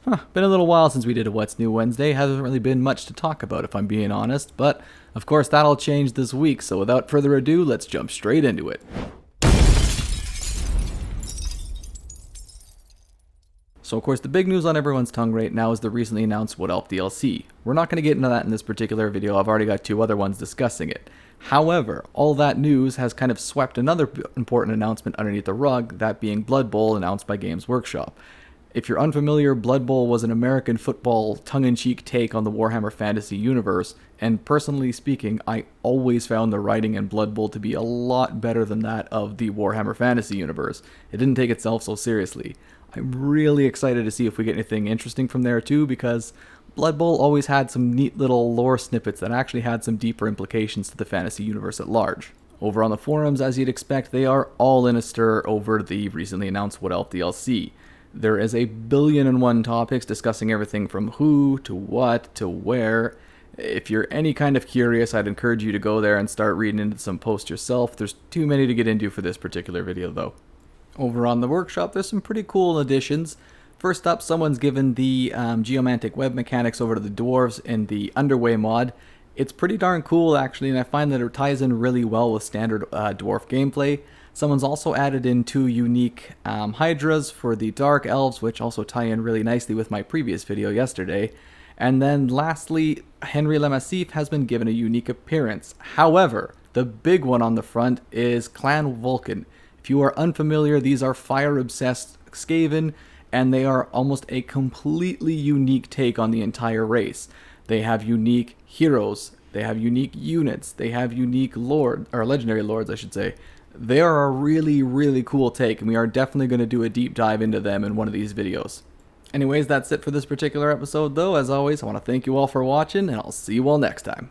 Been a little while since we did a What's New Wednesday. Hasn't really been much to talk about, if I'm being honest, but of course that'll change this week, so without further ado, let's jump straight into it. So of course the big news on everyone's tongue right now is the recently announced What Elf DLC. We're not going to get into that in this particular video, I've already got two other ones discussing it. However, all that news has kind of swept another important announcement underneath the rug, that being Blood Bowl announced by Games Workshop. If you're unfamiliar, Blood Bowl was an American football tongue-in-cheek take on the Warhammer Fantasy universe, and personally speaking, I always found the writing in Blood Bowl to be a lot better than that of the Warhammer Fantasy universe. It didn't take itself so seriously. I'm really excited to see if we get anything interesting from there too, because Blood Bowl always had some neat little lore snippets that actually had some deeper implications to the fantasy universe at large. Over on the forums, as you'd expect, they are all in a stir over the recently announced What Elf DLC. There is a billion and one topics discussing everything from who, to what, to where. If you're any kind of curious, I'd encourage you to go there and start reading into some posts yourself. There's too many to get into for this particular video though. Over on the workshop, there's some pretty cool additions. First up, someone's given the geomantic web mechanics over to the dwarves in the Underway mod. It's pretty darn cool actually, and I find that it ties in really well with standard dwarf gameplay. Someone's also added in two unique hydras for the dark elves, which also tie in really nicely with my previous video yesterday. And then lastly, Henry Lemassif has been given a unique appearance. However, the big one on the front is Clan Vulkn. If you are unfamiliar, these are fire-obsessed Skaven, and they are almost a completely unique take on the entire race. They have unique heroes, they have unique units, they have unique legendary lords, I should say. They are a really, really cool take, and we are definitely going to do a deep dive into them in one of these videos. Anyways, that's it for this particular episode, though. As always, I want to thank you all for watching, and I'll see you all next time.